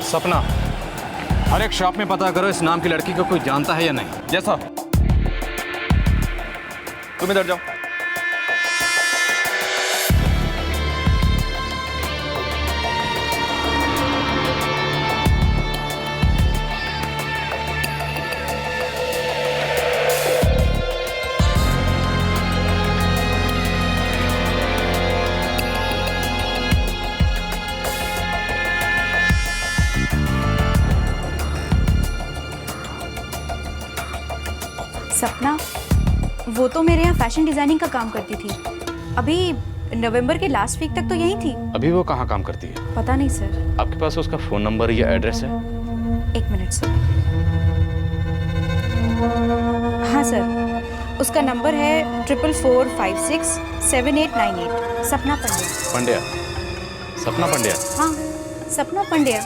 सपना, हर एक शॉप में पता करो इस नाम की लड़की को कोई जानता है या नहीं। जैसा तुम इधर जाओ। सपना, वो तो मेरे यहाँ फैशन डिजाइनिंग का काम करती थी। अभी नवंबर के लास्ट वीक तक तो यहीं थी। अभी वो कहाँ काम करती है? पता नहीं सर। आपके पास उसका फोन नंबर या एड्रेस है? एक मिनट सर। हाँ सर, उसका नंबर है 44456789 सपना पंड्या। पंड्या? सपना पंड्या? हाँ, सपना पंड्या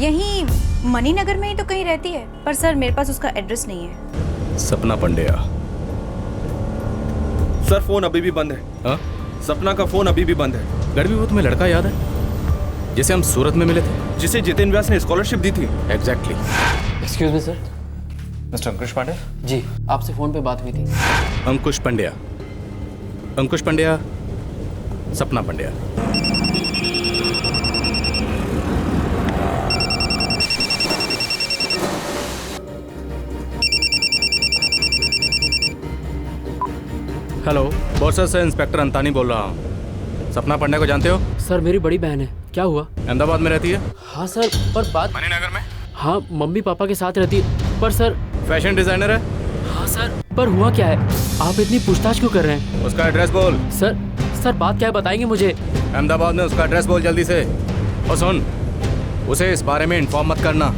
यहीं मणिनगर में ही तो कहीं रहती है, पर सर मेरे पास उसका एड्रेस नहीं है। सपना पंड्या। सर फोन अभी भी बंद है। हाँ? सपना का फोन अभी भी बंद है। गढ़वी, वो तुम्हें लड़का याद है जिसे हम सूरत में मिले थे, जिसे जितेन व्यास ने स्कॉलरशिप दी थी? Exactly. Excuse me sir. Mister Ankush Pandey? जी, आपसे फोन पे बात हुई थी। अंकुश पंड्या। अंकुश पंड्या, सपना पंड्या। हेलो, बोर्सर से इंस्पेक्टर अंतानी बोल रहा हूँ। सपना पंड्या को जानते हो? सर मेरी बड़ी बहन है। क्या हुआ? अहमदाबाद में रहती है। हाँ सर, पर बात मणिनगर में। हाँ, मम्मी पापा के साथ रहती है। पर सर फैशन डिजाइनर है। हाँ सर, पर हुआ क्या है? आप इतनी पूछताछ क्यों कर रहे हैं? उसका एड्रेस बोल। सर बात क्या है, बताएंगे मुझे? अहमदाबाद में उसका एड्रेस बोल जल्दी से। और सुन, उसे इस बारे में इन्फॉर्म मत करना,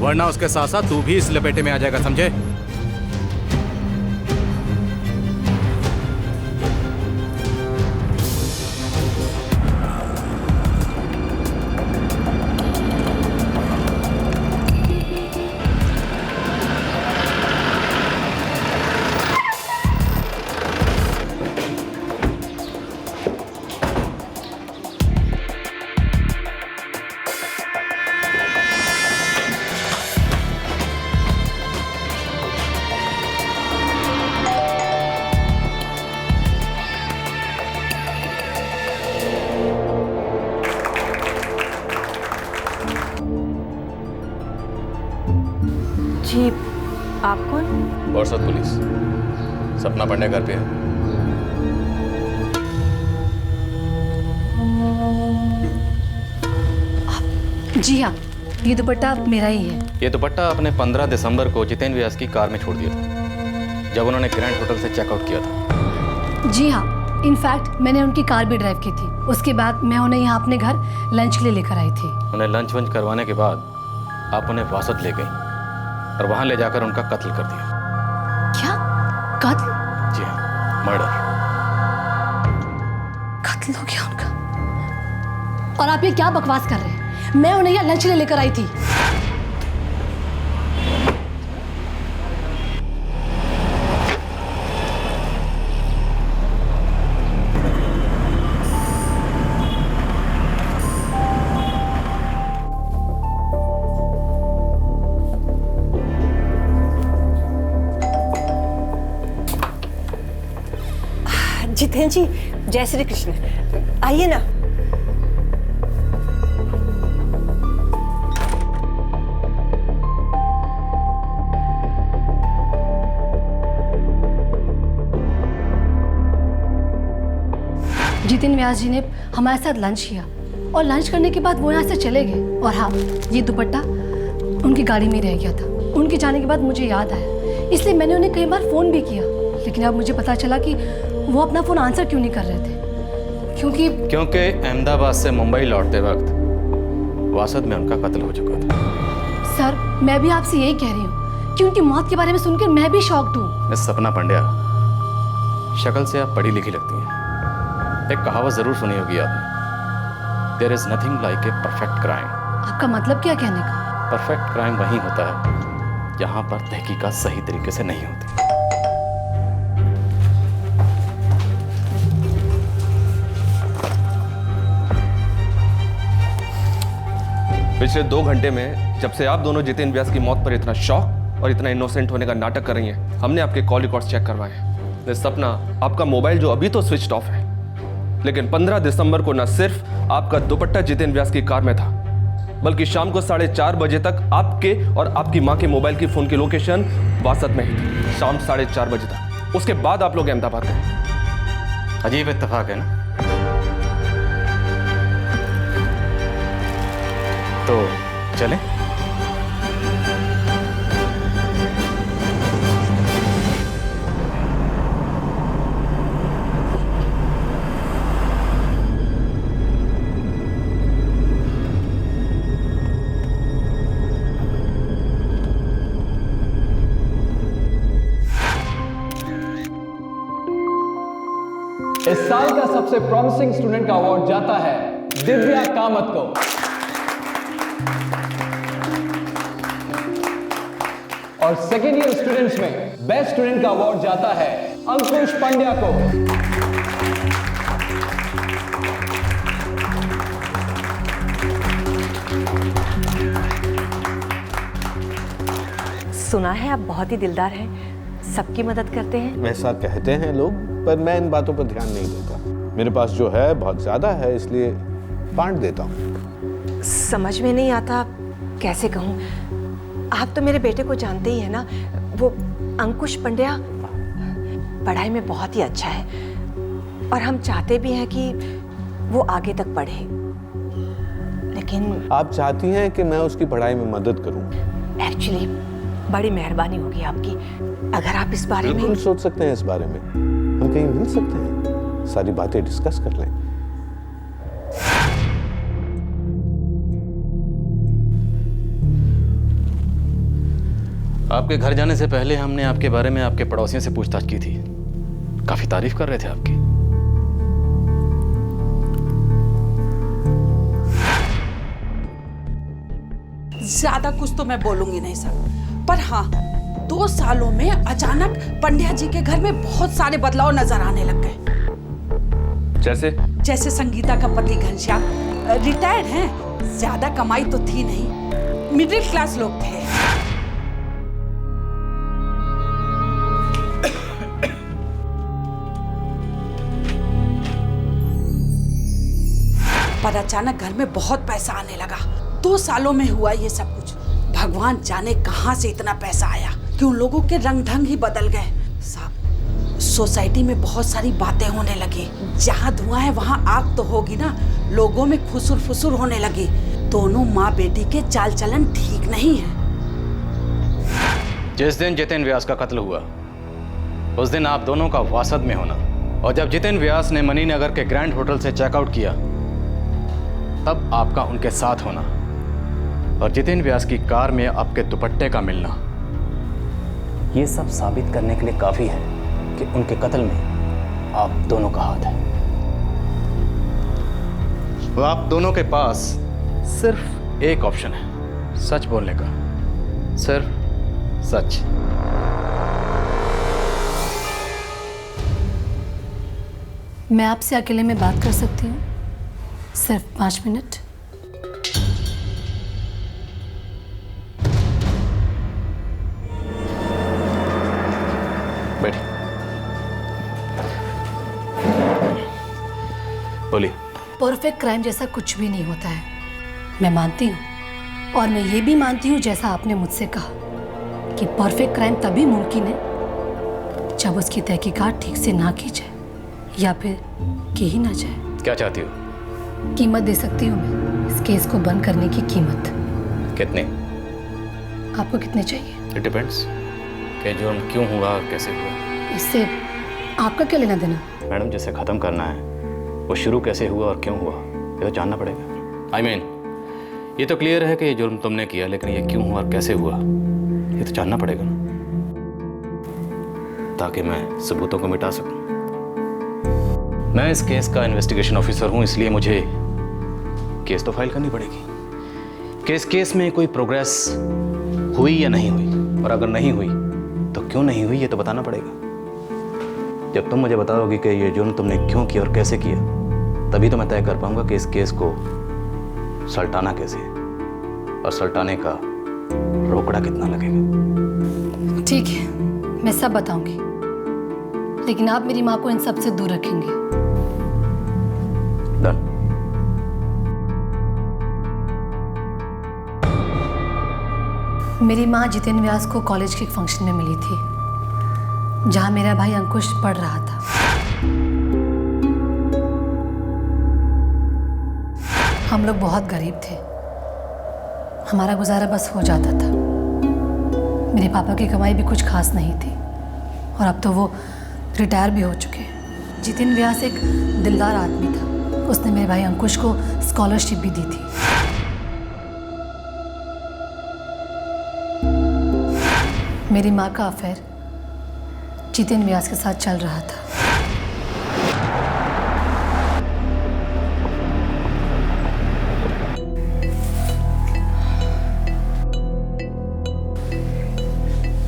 वरना उसके साथ साथ तू भी इस लपेटे में आ जाएगा, समझे? जी, आप कौन? बोर्सद पुलिस। सपना पंड्या घर पे है। जी हाँ, ये दुपट्टा मेरा ही है। ये दुपट्टा आपने 15 दिसंबर को जितेन व्यास की कार में छोड़ दिया था, जब उन्होंने ग्रैंड होटल से चेकआउट किया था। जी हाँ, इनफैक्ट मैंने उनकी कार भी ड्राइव की थी। उसके बाद मैं उन्हें यहाँ अपने घर लंच के लिए लेकर आई थी। उन्हें लंच वंच करवाने के बाद आप उन्हें वासद ले गई और वहां ले जाकर उनका कत्ल कर दिया। क्या? कत्ल? जी हाँ, मर्डर। कत्ल हो गया उनका? और आप ये क्या बकवास कर रहे हैं? मैं उन्हें यहाँ लंच के लिए लेकर आई थी। जितेन जी, जय श्री कृष्ण। आइए ना। जितेन व्यास जी ने हमारे साथ लंच किया और लंच करने के बाद वो यहाँ से चले गए। और हाँ, ये दुपट्टा उनकी गाड़ी में रह गया था। उनके जाने के बाद मुझे याद आया, इसलिए मैंने उन्हें कई बार फ़ोन भी किया, लेकिन अब मुझे पता चला कि वो अपना फ़ोन आंसर क्यों नहीं कर रहे थे। क्योंकि अहमदाबाद से मुंबई लौटते वक्त वासद में उनका कत्ल हो चुका था। सर, मैं भी आपसे यही कह रही हूँ कि उनकी मौत के बारे में सुनकर मैं भी शॉक्ड हूँ। मिस सपना पंड्या, शक्ल से आप पढ़ी लिखी लगती हैं। एक कहावत जरूर सुनी होगी आपने, there is nothing like a perfect crime. आपका मतलब क्या कहने का? परफेक्ट क्राइम वही होता है जहां पर तहकीकात सही तरीके से नहीं होती। पिछले 2 घंटे में जब से आप दोनों जितेन व्यास की मौत पर इतना शॉक और इतना इनोसेंट होने का नाटक कर रही हैं, हमने आपके कॉल रिकॉर्ड्स चेक करवाए हैं। सपना, आपका मोबाइल जो अभी तो स्विच ऑफ है, लेकिन 15 दिसंबर को न सिर्फ आपका दुपट्टा जितेन व्यास की कार में था, बल्कि शाम को 4:30 बजे तक आपके और आपकी मां के मोबाइल की फोन की लोकेशन वासद में ही थी। शाम 4:30 बजे तक। उसके बाद आप लोग अहमदाबाद गए। अजीब इत्तेफाक है ना। तो चलें? इस साल का सबसे प्रॉमिसिंग स्टूडेंट का अवार्ड जाता है दिव्या कामत को। और सेकेंड ईयर स्टूडेंट्स में बेस्ट स्टूडेंट का अवार्ड जाता है अंकुश पंड्या को। सुना है आप बहुत ही दिलदार हैं, सबकी मदद करते हैं। वैसा कहते हैं लोग, पर मैं इन बातों पर ध्यान नहीं देता। मेरे पास जो है बहुत ज्यादा है, इसलिए बांट देता हूँ। समझ में नहीं आता कैसे कहूँ। आप तो मेरे बेटे को जानते ही हैं ना, वो अंकुश पंड्या पढ़ाई में बहुत ही अच्छा है और हम चाहते भी हैं कि वो आगे तक पढ़े। लेकिन आप चाहती हैं कि मैं उसकी पढ़ाई में मदद करूं? एक्चुअली बड़ी मेहरबानी होगी आपकी अगर आप इस बारे में। बिल्कुल सोच सकते हैं इस बारे में। हम कहीं मिल सकते हैं, सारी बातें डिस्कस कर लें। आपके घर जाने से पहले हमने आपके बारे में आपके पड़ोसियों से पूछताछ की थी। काफी तारीफ कर रहे थे आपकी। ज्यादा कुछ तो मैं बोलूंगी नहीं सर, पर हाँ 2 सालों में अचानक पंड्या जी के घर में बहुत सारे बदलाव नजर आने लग गए। जैसे संगीता का पति घनश्याम रिटायर्ड हैं, ज्यादा कमाई तो थी नहीं, मिडिल क्लास लोग थे। पर अचानक घर में बहुत पैसा आने लगा। 2 सालों में हुआ ये सब कुछ। भगवान जाने कहां से इतना पैसा आया कि उन लोगों के रंग ढंग ही बदल गए। साहब, सोसाइटी में बहुत सारी बातें होने लगी। जहां धुआं है वहां आग तो होगी ना। लोगों में खुसुर फुसुर होने लगी। दोनों माँ बेटी के चाल चलन ठीक नहीं है। जिस दिन जितेन व्यास का कत्ल हुआ उस दिन आप दोनों का वासद में होना, और जब जितेन व्यास ने मणिनगर के ग्रैंड होटल से चेकआउट किया तब आपका उनके साथ होना, और जितेन व्यास की कार में आपके दुपट्टे का मिलना, ये सब साबित करने के लिए काफी है कि उनके कत्ल में आप दोनों का हाथ है। तो आप दोनों के पास सिर्फ एक ऑप्शन है, सच बोलने का, सिर्फ सच। मैं आपसे अकेले में बात कर सकती हूँ? सिर्फ 5 मिनट। बैठिए। बोलिए। परफेक्ट क्राइम जैसा कुछ भी नहीं होता है, मैं मानती हूँ। और मैं ये भी मानती हूँ, जैसा आपने मुझसे कहा, कि परफेक्ट क्राइम तभी मुमकिन है जब उसकी तहकीकात ठीक से ना की जाए, या फिर की ही ना जाए। क्या चाहती हो? कीमत दे सकती हूँ मैं इस केस को बंद करने की कीमत। कितने? आपको कितने चाहिए? इट डिपेंड्स कि जुर्म क्यों हुआ, कैसे हुआ। इससे आपका क्या लेना देना? मैडम, जिसे ख़त्म करना है वो शुरू कैसे हुआ और क्यों हुआ ये तो जानना पड़ेगा। I mean, ये तो क्लियर है कि ये जुर्म तुमने किया, लेकिन ये क्यों हुआ और कैसे हुआ ये तो जानना पड़ेगा ना, ताकि मैं सबूतों को मिटा सकूं। मैं इस केस का इन्वेस्टिगेशन ऑफिसर हूं, इसलिए मुझे केस तो फाइल करनी पड़ेगी कि इस केस में कोई प्रोग्रेस हुई या नहीं हुई, और अगर नहीं हुई तो क्यों नहीं हुई ये तो बताना पड़ेगा। जब तुम मुझे बताओगी कि ये जुर्म तुमने क्यों किया और कैसे किया, तभी तो मैं तय कर पाऊंगा कि इस केस को सल्टाना कैसे है। और सल्टाने का रोकड़ा कितना लगेगा। ठीक है, मैं सब बताऊंगी, लेकिन आप मेरी माँ को इन सब से दूर रखेंगे। डन। मेरी माँ जितेन व्यास को कॉलेज के एक फंक्शन में मिली थी, जहाँ मेरा भाई अंकुश पढ़ रहा था। हम लोग बहुत गरीब थे, हमारा गुजारा बस हो जाता था। मेरे पापा की कमाई भी कुछ खास नहीं थी, और अब तो वो रिटायर भी हो चुके हैं। जितेन व्यास एक दिलदार आदमी था, उसने मेरे भाई अंकुश को स्कॉलरशिप भी दी थी। मेरी माँ का अफेयर जितेन व्यास के साथ चल रहा था।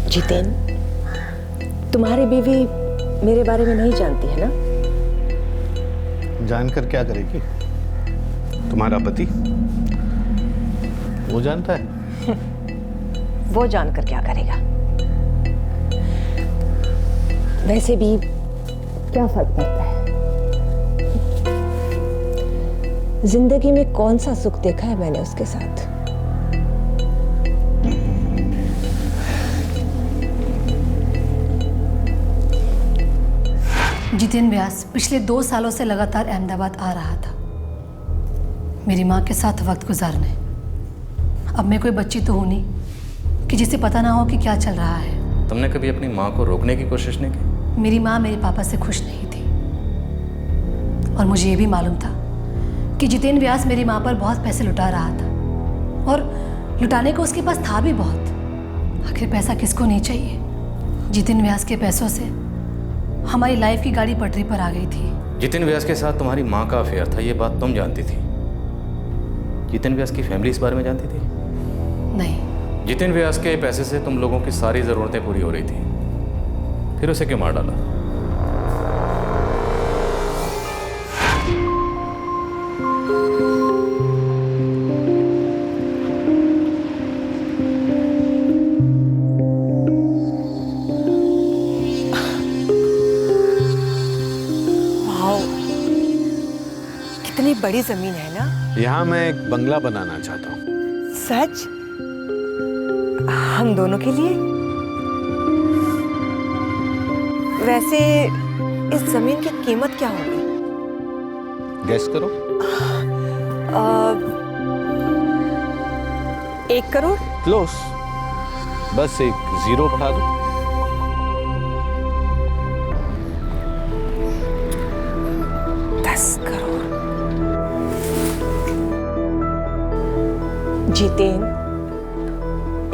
जितेन, तुम्हारी बीवी मेरे बारे में नहीं जानती है ना? जानकर क्या करेगी? तुम्हारा पति वो जानता है। वो जानकर क्या करेगा? वैसे भी क्या फर्क पड़ता है? जिंदगी में कौन सा सुख देखा है मैंने उसके साथ? जितेन व्यास पिछले 2 सालों से लगातार अहमदाबाद आ रहा था मेरी माँ के साथ वक्त गुजारने। अब मैं कोई बच्ची तो हूं नहीं कि जिसे पता ना हो कि क्या चल रहा है। तुमने कभी अपनी माँ को रोकने की कोशिश नहीं की? मेरी माँ मेरे पापा से खुश नहीं थी, और मुझे ये भी मालूम था कि जितेन व्यास मेरी माँ पर बहुत पैसे लुटा रहा था, और लुटाने को उसके पास था भी बहुत। आखिर पैसा किसको नहीं चाहिए। जितेन व्यास के पैसों से हमारी लाइफ की गाड़ी पटरी पर आ गई थी। जितेन व्यास के साथ तुम्हारी माँ का अफेयर था, ये बात तुम जानती थी? जितेन व्यास की फैमिली इस बारे में जानती थी? नहीं। जितेन व्यास के पैसे से तुम लोगों की सारी ज़रूरतें पूरी हो रही थी, फिर उसे क्यों मार डाला? कितनी बड़ी जमीन है ना? यहाँ मैं एक बंगला बनाना चाहता हूँ। सच? हम दोनों के लिए? वैसे इस जमीन की कीमत क्या होगी? गेस करो। 1 करोड़? क्लोज, बस एक 0 बढ़ा दो। 10 करोड़। जितेन,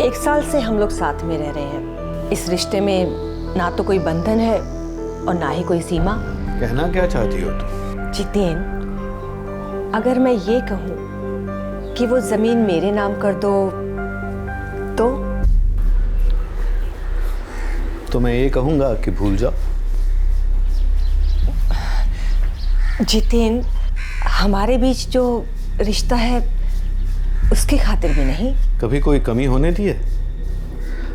1 साल से हम लोग साथ में रह रहे हैं। इस रिश्ते में ना तो कोई बंधन है और ना ही कोई सीमा। कहना क्या चाहती हो तुम? जितेन, अगर मैं ये कहूं कि वो जमीन मेरे नाम कर दो तो मैं ये कहूंगा कि भूल जाओ। जितेन, हमारे बीच जो रिश्ता है उसकी खातिर भी नहीं। कभी कोई कमी होने दी है?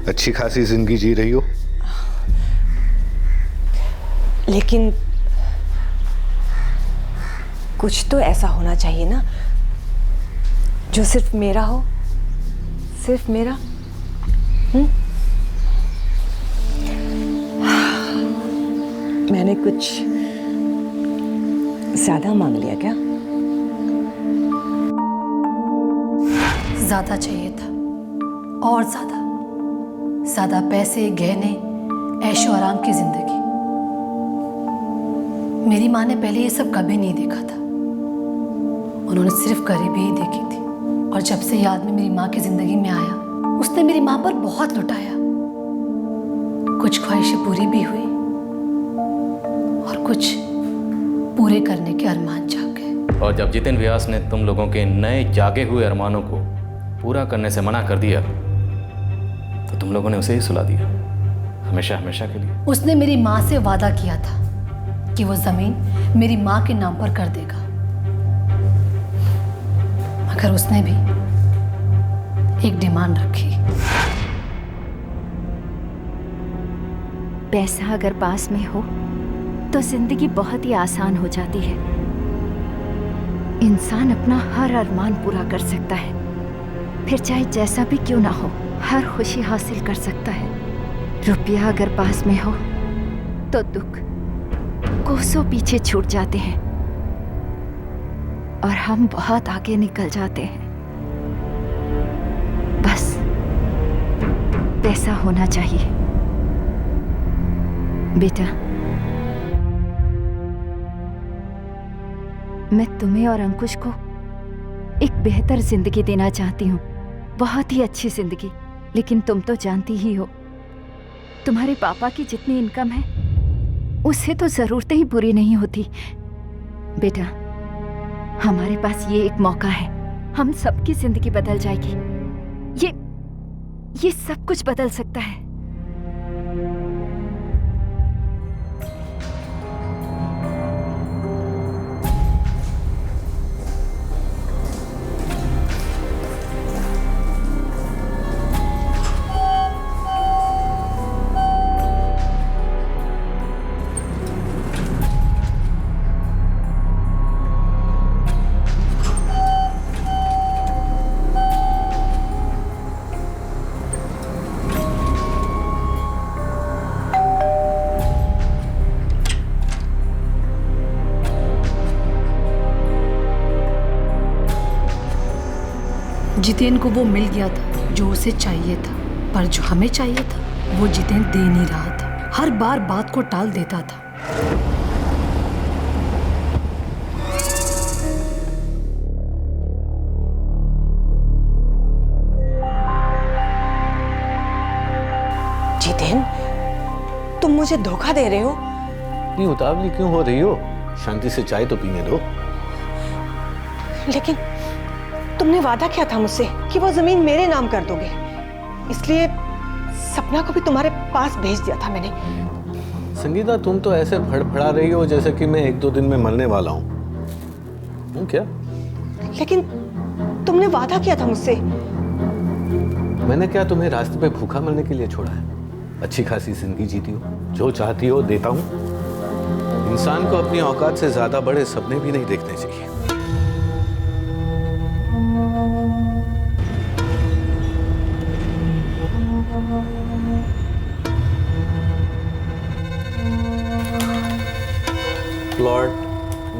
अच्छी खासी जिंदगी जी रही हो। लेकिन कुछ तो ऐसा होना चाहिए ना जो सिर्फ मेरा हो, सिर्फ मेरा। मैंने कुछ ज्यादा मांग लिया क्या? ज्यादा चाहिए था, और ज्यादा पैसे, गहने, ऐशो आराम की जिंदगी। मेरी माँ ने पहले ये सब कभी नहीं देखा था। उन्होंने सिर्फ गरीबी ही देखी थी, और जब से ये आदमी मेरी माँ की जिंदगी में आया, उसने मेरी माँ पर बहुत लुटाया। कुछ ख्वाहिशें पूरी भी हुई और कुछ पूरे करने के अरमान जाग गए। और जब जितेन व्यास ने तुम लोगों के नए जागे हुए अरमानों को पूरा करने से मना कर दिया, तो तुम लोगों ने उसे ही सुला दिया, हमेशा हमेशा के लिए। उसने मेरी माँ से वादा किया था कि वो जमीन मेरी माँ के नाम पर कर देगा, मगर उसने भी एक डिमांड रखी। पैसा अगर पास में हो तो जिंदगी बहुत ही आसान हो जाती है। इंसान अपना हर अरमान पूरा कर सकता है, फिर चाहे जैसा भी क्यों ना हो, हर खुशी हासिल कर सकता है। रुपया अगर पास में हो तो दुख कोसों पीछे छूट जाते हैं और हम बहुत आगे निकल जाते हैं। बस पैसा होना चाहिए। बेटा, मैं तुम्हें और अंकुश को एक बेहतर जिंदगी देना चाहती हूँ, बहुत ही अच्छी जिंदगी। लेकिन तुम तो जानती ही हो, तुम्हारे पापा की जितनी इनकम है उससे तो जरूरतें ही पूरी नहीं होती। बेटा, हमारे पास ये एक मौका है, हम सबकी जिंदगी बदल जाएगी। ये सब कुछ बदल सकता है। जितेन को वो मिल गया था जो उसे चाहिए था, पर जो हमें चाहिए था वो जितेन दे नहीं रहा था। हर बार बात को टाल देता था। जितेन, तुम मुझे धोखा दे रहे हो। इतनी उतावली क्यों हो रही हो? शांति से चाय तो पीने दो। लेकिन तुमने वादा किया था मुझसे कि वो जमीन मेरे नाम कर दोगे, इसलिए सपना को भी तुम्हारे पास भेज दिया था मैंने। संगीता, तुम तो ऐसे फड़फड़ा रही हो जैसे कि मैं 1-2 दिन में मरने वाला हूँ। क्या? लेकिन तुमने वादा किया था मुझसे। मैंने क्या तुम्हें रास्ते पे भूखा मरने के लिए छोड़ा है? अच्छी खासी जिंदगी जीती हो, जो चाहती हो देता हूँ। इंसान को अपनी औकात से ज्यादा बड़े सपने भी नहीं देखने चाहिए। Plot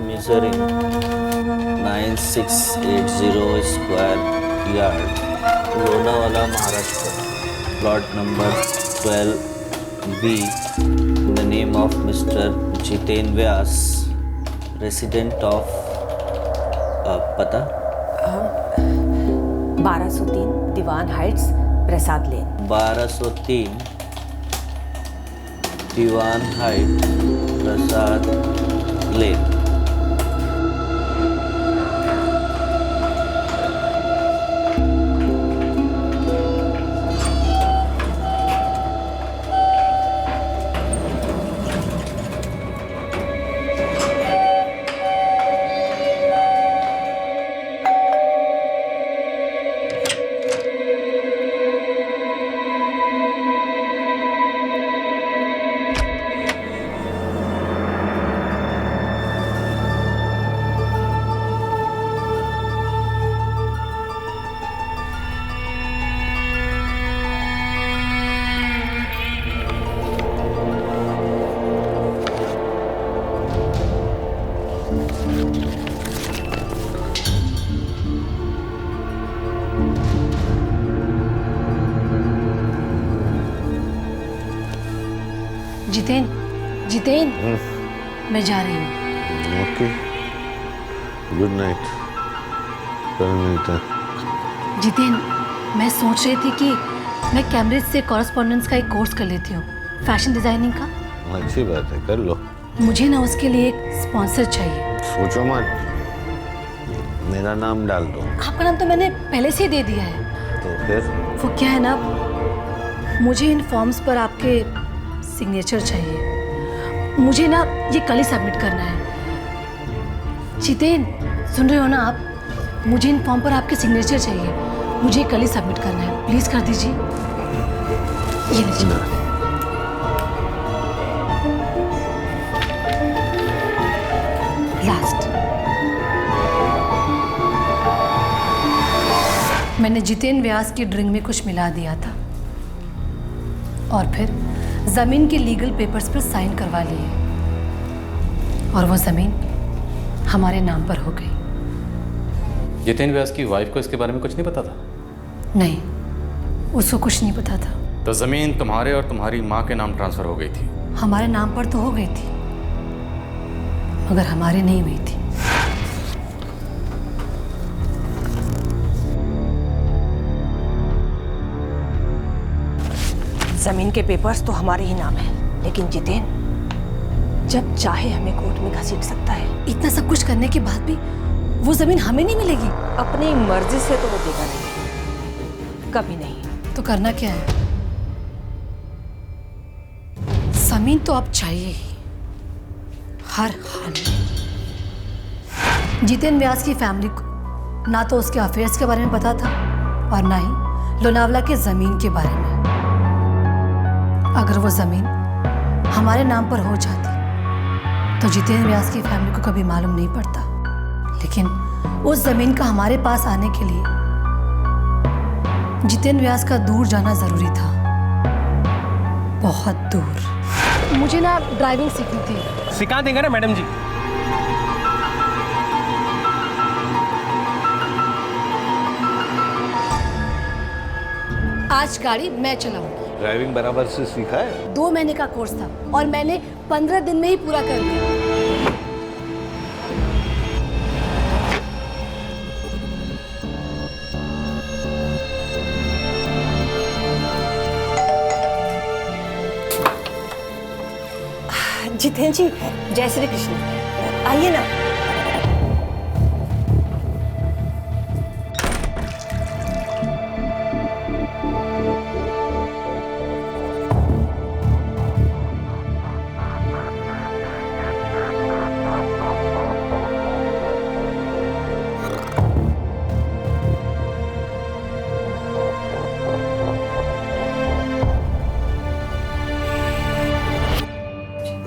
measuring 9680 square yard, Lonavala, Maharashtra. Plot number 12B, in the name of Mr. Jiten Vyas, resident of, पता 1203 दीवान हाइट्स, प्रसाद लेन। 1203 दीवान हाइट, प्रसाद लेन। जितेन, जितेन, मैं जा रही हूँ। ओके, गुड नाइट, कल मिलते हैं। जितेन, मैं सोच रही थी कि मैं कैम्ब्रिज से कॉरेस्पॉन्डेंस का एक कोर्स कर लेती हूँ, फैशन डिजाइनिंग का। अच्छी बात है, कर लो। मुझे ना उसके लिए एक स्पॉन्सर चाहिए। सोचो मत, मेरा नाम डाल दो। आपका नाम तो मैंने पहले से ही दे दिया है। तो फिर वो क्या है ना, मुझे इन फॉर्म्स पर आपके सिग्नेचर चाहिए। मुझे ना ये कल ही सबमिट करना है। जितेन, सुन रहे हो ना आप? मुझे इन फॉर्म पर आपके सिग्नेचर चाहिए। मुझे कल ही सबमिट करना है, प्लीज कर दीजिए। ये लीजिए। लास्ट, मैंने जितेन व्यास की ड्रिंक में कुछ मिला दिया था और फिर जमीन के लीगल पेपर्स पर साइन करवा लिए और वो जमीन हमारे नाम पर हो गई। जितेन व्यास की वाइफ को इसके बारे में कुछ नहीं पता था? नहीं, उसको कुछ नहीं पता था। तो जमीन तुम्हारे और तुम्हारी माँ के नाम ट्रांसफर हो गई थी? हमारे नाम पर तो हो गई थी, मगर हमारे नहीं हुई थी। जमीन के पेपर्स तो हमारे ही नाम है, लेकिन जितेन जब चाहे हमें कोर्ट में घसीट सकता है। इतना सब कुछ करने के बाद भी वो जमीन हमें नहीं मिलेगी? अपनी मर्जी से तो वो देगा नहीं, कभी नहीं। तो करना क्या है? जमीन तो अब चाहिए ही, हर हाल में। जितेन व्यास की फैमिली को ना तो उसके अफेयर्स के बारे में पता था और ना ही लोनावला के जमीन के बारे में। अगर वो जमीन हमारे नाम पर हो जाती तो जितेन व्यास की फैमिली को कभी मालूम नहीं पड़ता, लेकिन उस जमीन का हमारे पास आने के लिए जितेन व्यास का दूर जाना जरूरी था, बहुत दूर। मुझे ना ड्राइविंग सीखनी थी। सिखा देंगे ना मैडम जी। आज गाड़ी मैं चलाऊंगी। ड्राइविंग बराबर से सीखा है? 2 महीने का कोर्स था और मैंने 15 दिन में ही पूरा कर दिया। जितेन जी, जय श्री कृष्ण। आइए ना।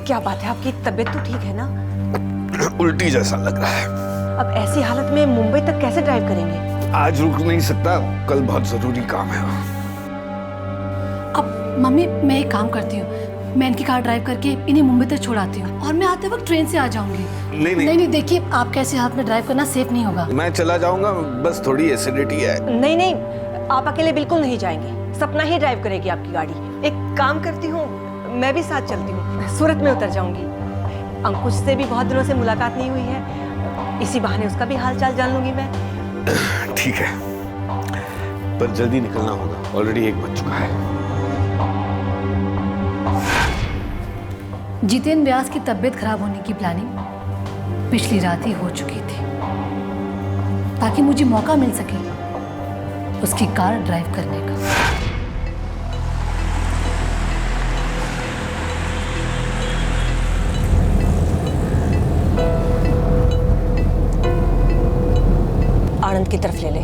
क्या बात है, आपकी तबीयत तो ठीक है ना? उल्टी जैसा लग रहा है। अब ऐसी हालत में मुंबई तक कैसे ड्राइव करेंगे? आज रुक नहीं सकता, कल बहुत जरूरी काम है। अब मम्मी, मैं एक काम करती हूँ, मैं इनकी कार ड्राइव करके इन्हें मुंबई तक छोड़ाती हूँ और मैं आते वक्त ट्रेन से आ जाऊंगी। नहीं, देखिए, आप कैसे हाथ में ड्राइव करना सेफ नहीं होगा। मैं चला जाऊंगा, बस थोड़ी एसिडिटी है। नहीं, आप अकेले बिल्कुल नहीं जाएंगे, सपना ही ड्राइव करेगी आपकी गाड़ी। एक काम करती हूँ, मैं भी साथ चलती हूँ, सूरत में उतर जाऊंगी। अंकुश से भी बहुत दिनों से मुलाकात नहीं हुई है, इसी बहाने उसका भी हाल चाल जान लूंगी मैं। ठीक है, पर जल्दी निकलना होगा, ऑलरेडी 1 बज चुका है। जितेन व्यास की तबीयत खराब होने की प्लानिंग पिछली रात ही हो चुकी थी, ताकि मुझे मौका मिल सके उसकी कार ड्राइव करने का। आनंद की तरफ ले ले।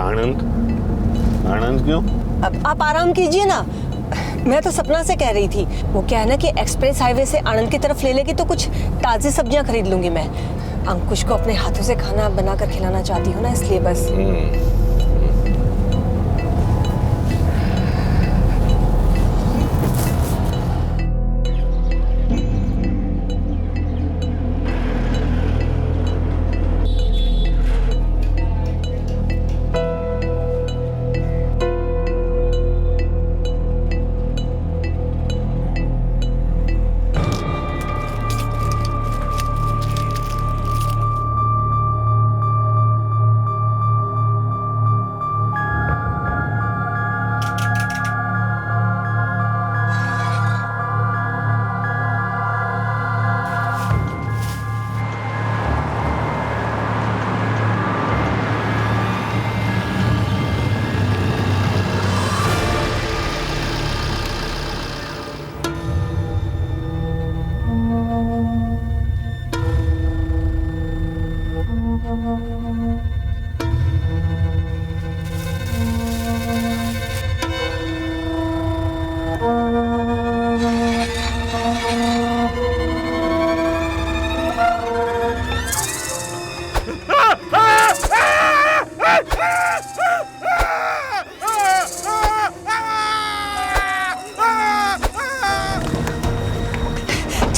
आनंद क्यों? अब आप आराम कीजिए ना, मैं तो सपना से कह रही थी। वो क्या है ना कि एक्सप्रेस हाईवे से आनंद की तरफ ले लेगी तो कुछ ताज़ी सब्जियां खरीद लूंगी मैं। अंकुश को अपने हाथों से खाना बनाकर खिलाना चाहती हूँ ना, इसलिए बस।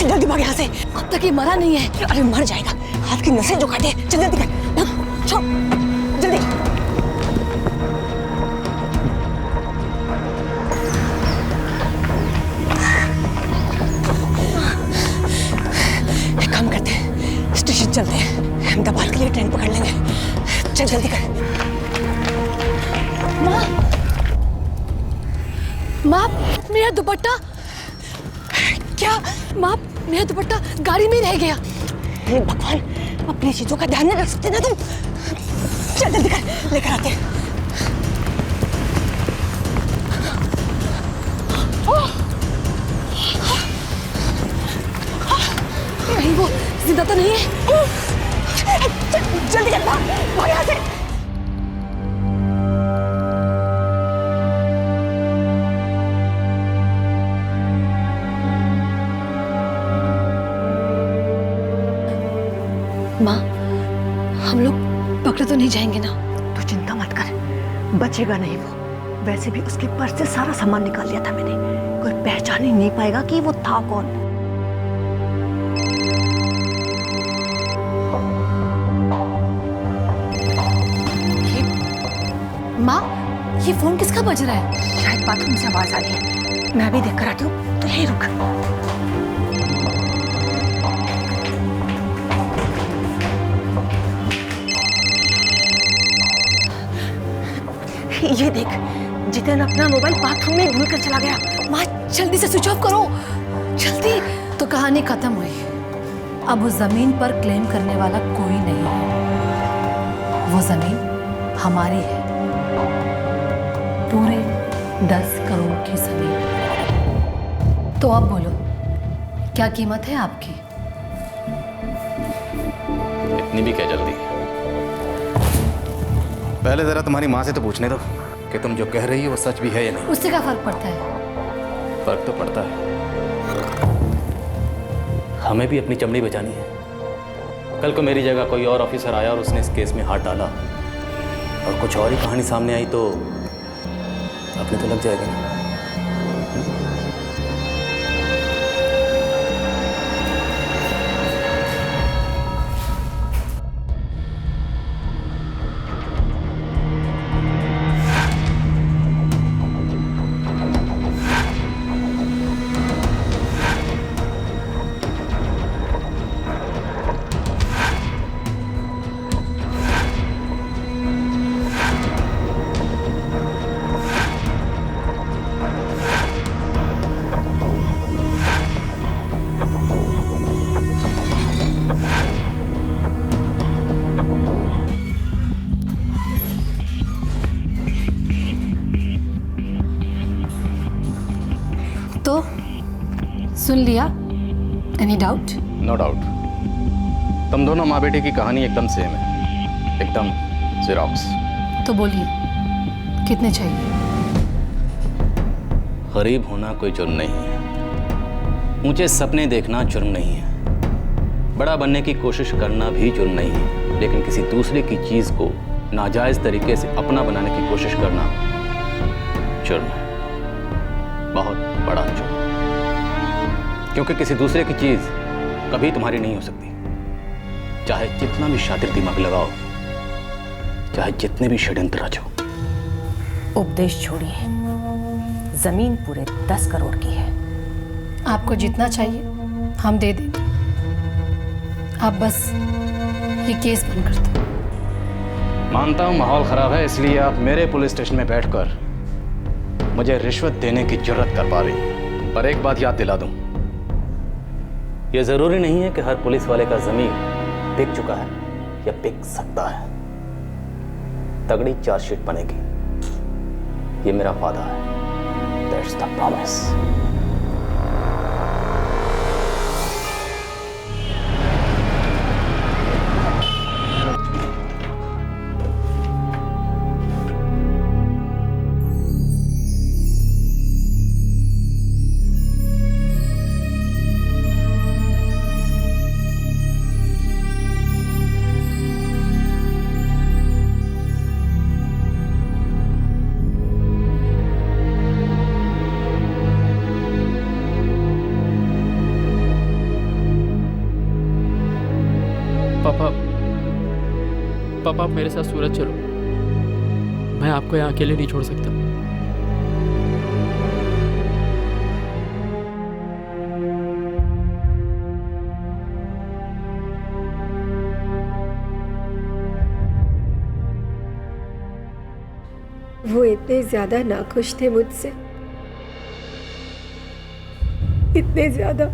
चल जल्दी भाग यहाँ से। अब तक ये मरा नहीं है। अरे मर जाएगा, हाथ की नसें जो काटे। चल जल्दी कर, छोड़ जल्दी। एक काम करते हैं, स्टेशन चलते हैं, अहमदाबाद के लिए ट्रेन पकड़ लेंगे। चल जल्दी कर। माँ, माँ मेरा दुपट्टा। क्या? माँ मेरा दुपट्टा गाड़ी में रह गया। हे भगवान, अपनी चीजों का ध्यान नहीं रख सकते ना तुम। चल जल्दी कर, लेकर आते हैं। नहीं, वो जिंदा तो नहीं है। जल्दी कर, भाग यहाँ से। माँ, हम लोग पकड़े तो नहीं जाएंगे ना? तू चिंता मत कर, बचेगा नहीं वो। वैसे भी उसके पर्स से सारा सामान निकाल लिया था मैंने, कोई पहचान ही नहीं पाएगा कि वो था कौन। माँ, ये फोन किसका बज रहा है? शायद बाथरूम से आवाज आ रही है, मैं भी देख कर आती हूँ। तो यहीं रुक। ये देख, जितेन अपना मोबाइल बाथरूम में भूल कर चला गया। माँ जल्दी से स्विच ऑफ करो, जल्दी। तो कहानी खत्म हुई। अब उस जमीन पर क्लेम करने वाला कोई नहीं है। वो जमीन हमारी है, पूरे 10 करोड़ की जमीन। तो अब बोलो, क्या कीमत है आपकी? इतनी भी क्या जल्दी? पहले जरा तुम्हारी माँ से तो पूछने दो कि तुम जो कह रही हो वो सच भी है या नहीं। उससे क्या फर्क पड़ता है? फर्क तो पड़ता है, हमें भी अपनी चमड़ी बचानी है। कल को मेरी जगह कोई और ऑफिसर आया और उसने इस केस में हाथ डाला और कुछ और ही कहानी सामने आई तो अपने तो लग जाएगा ना। तो सुन लिया? Any doubt? नो डाउट, तुम दोनों माँ बेटे की कहानी एकदम सेम है, एकदम ज़ेरॉक्स। तो बोलिए, कितने चाहिए? गरीब होना कोई जुर्म नहीं है, ऊंचे सपने देखना जुर्म नहीं है, बड़ा बनने की कोशिश करना भी जुर्म नहीं है, लेकिन किसी दूसरे की चीज़ को नाजायज़ तरीके से अपना बनाने की कोशिश करना जुर्म है, बहुत बड़ा जुर्म। क्योंकि किसी दूसरे की चीज़ कभी तुम्हारी नहीं हो सकती, चाहे जितना भी शातिर दिमाग लगाओ, चाहे जितने भी षड्यंत्र रचो। उपदेश छोड़िए, जमीन पूरे 10 करोड़ की है। आपको जितना चाहिए हम दे देंगे, आप बस ये केस बंद कर दो। मानता हूं माहौल खराब है, इसलिए आप मेरे पुलिस स्टेशन में बैठकर मुझे रिश्वत देने की जरूरत कर पा रही। पर एक बात याद दिला दूं, यह जरूरी नहीं है कि हर पुलिस वाले का जमीन बिक चुका है या बिक सकता है। तगड़ी चार्जशीट बनेगी, ये मेरा वादा है। That's the promise. पापा, मेरे साथ सूरत चलो। मैं आपको यहाँ अकेले नहीं छोड़ सकता। वो इतने ज्यादा नाखुश थे मुझसे, इतने ज्यादा